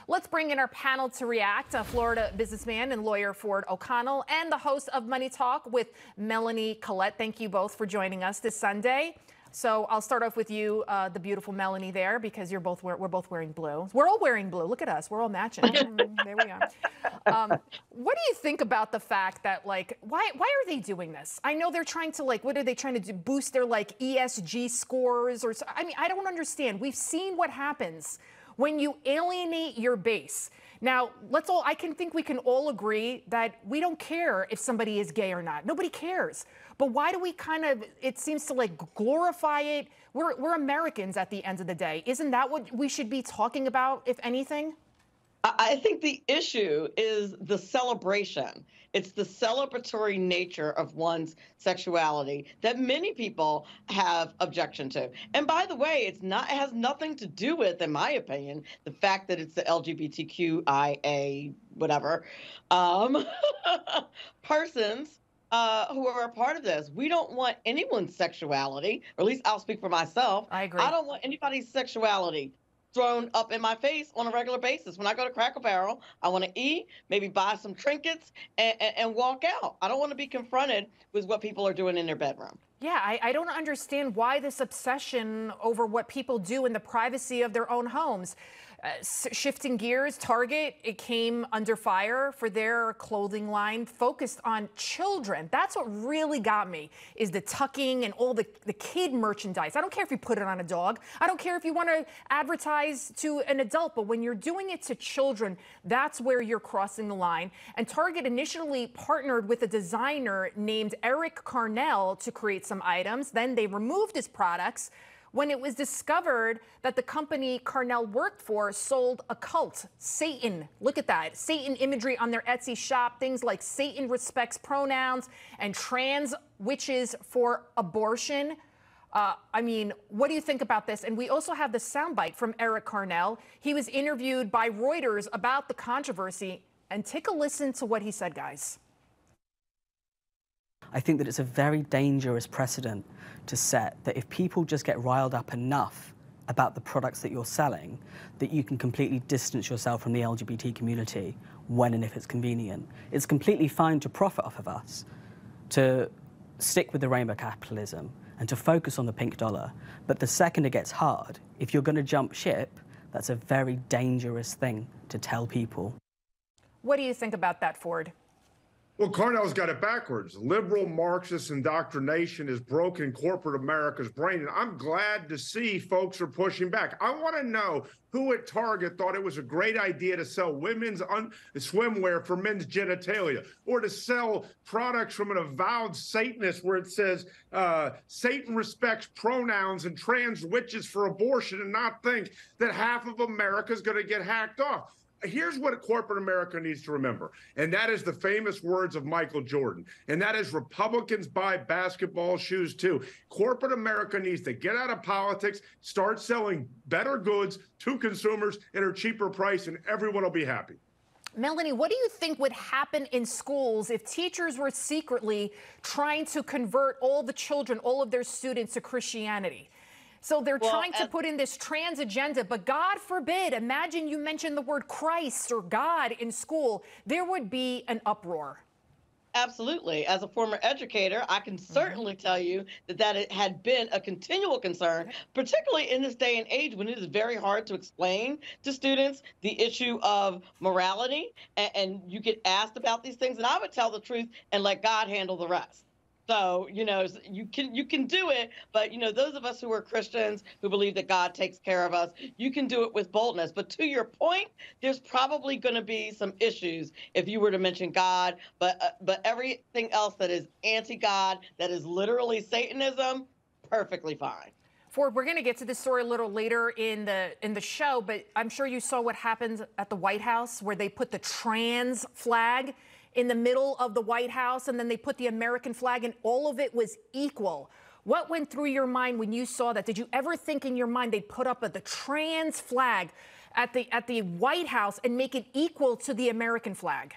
Let's bring in our panel to react. Florida businessman and lawyer Ford O'Connell and the host of Money Talk with Melanie, Collette. Thank you both for joining us this Sunday. So I'll start off with you, the beautiful Melanie there, because we're both wearing blue. We're all wearing blue. Look at us. We're all matching. There we are. What do you think about the fact that, like, why are they doing this? I know they're trying to, like, what are they trying to do? Boost their, like, ESG scores? Or I mean, I don't understand. We've seen what happens when you alienate your base. Now, I think we can all agree that we don't care if somebody is gay or not. Nobody cares. But why do we it seems to, like, glorify it? We're Americans at the end of the day. Isn't that what we should be talking about, if anything? I think the issue is the celebration. It's the celebratory nature of one's sexuality that many people have objection to. And by the way, it has nothing to do with, in my opinion, the fact that it's the LGBTQIA whatever persons who are a part of this. We don't want anyone's sexuality, or at least I'll speak for myself. I agree. I don't want anybody's sexuality thrown up in my face on a regular basis. When I go to Cracker Barrel, I want to eat, maybe buy some trinkets, and walk out. I don't want to be confronted with what people are doing in their bedroom. Yeah, I don't understand why this obsession over what people do in the privacy of their own homes. Shifting gears, Target, it came under fire for their clothing line focused on children. That's what really got me, is the tucking and all the kid merchandise. I don't care if you put it on a dog. I don't care if you want to advertise to an adult, but when you're doing it to children, that's where you're crossing the line. And Target initially partnered with a designer named Eric Carnell to create some items. Then they removed his products when it was discovered that the company Carnell worked for sold a cult, Satan. Look at that, Satan imagery on their Etsy shop, things like Satan respects pronouns and trans witches for abortion. I mean, what do you think about this? And we also have the soundbite from Eric Carnell. He was interviewed by Reuters about the controversy, and take a listen to what he said, guys. I think that it's a very dangerous precedent to set, that if people just get riled up enough about the products that you're selling, that you can completely distance yourself from the LGBT community when and if it's convenient. It's completely fine to profit off of us, to stick with the rainbow capitalism and to focus on the pink dollar. But the second it gets hard, if you're going to jump ship, that's a very dangerous thing to tell people. What do you think about that, Ford? Well, Carnell's got it backwards. Liberal Marxist indoctrination has broken corporate America's brain, and I'm glad to see folks are pushing back. I want to know who at Target thought it was a great idea to sell women's swimwear for men's genitalia, or to sell products from an avowed Satanist where it says Satan respects pronouns and trans witches for abortion, and not think that half of America is going to get hacked off. Here's what corporate America needs to remember, and that is the famous words of Michael Jordan, and that is Republicans buy basketball shoes too. Corporate America needs to get out of politics, start selling better goods to consumers at a cheaper price, and everyone will be happy. Melanie, what do you think would happen in schools if teachers were secretly trying to convert all the children, all of their students, to Christianity? So they're trying to put in this trans agenda, but God forbid, imagine you mention the word Christ or God in school, there would be an uproar. Absolutely. As a former educator, I can certainly tell you that it had been a continual concern, particularly in this day and age when it is very hard to explain to students the issue of morality, and you get asked about these things, and I would tell the truth and let God handle the rest. So, you know, you can do it, but, you know, those of us who are Christians who believe that God takes care of us, you can do it with boldness. But to your point, there's probably going to be some issues if you were to mention God, but everything else that is anti-God, that is literally Satanism, perfectly fine. Ford, we're going to get to this story a little later in the show, but I'm sure you saw what happened at the White House, where they put the trans flag in the middle of the White House, and then they put the American flag, and all of it was equal. What went through your mind when you saw that? Did you ever think in your mind they'd put up the trans flag at the White House and make it equal to the American flag?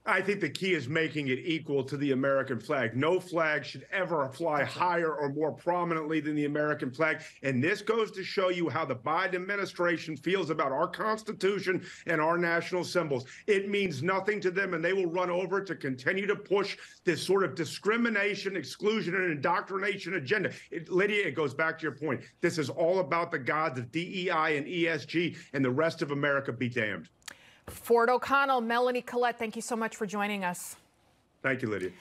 I think the key is making it equal to the American flag. No flag should ever fly higher or more prominently than the American flag. And this goes to show you how the Biden administration feels about our Constitution and our national symbols. It means nothing to them, and they will run over to continue to push this sort of discrimination, exclusion, and indoctrination agenda. Lydia, it goes back to your point. This is all about the gods of DEI and ESG, and the rest of America be damned. Ford O'Connell, Melanie, Collette, thank you so much for joining us. Thank you, Lydia.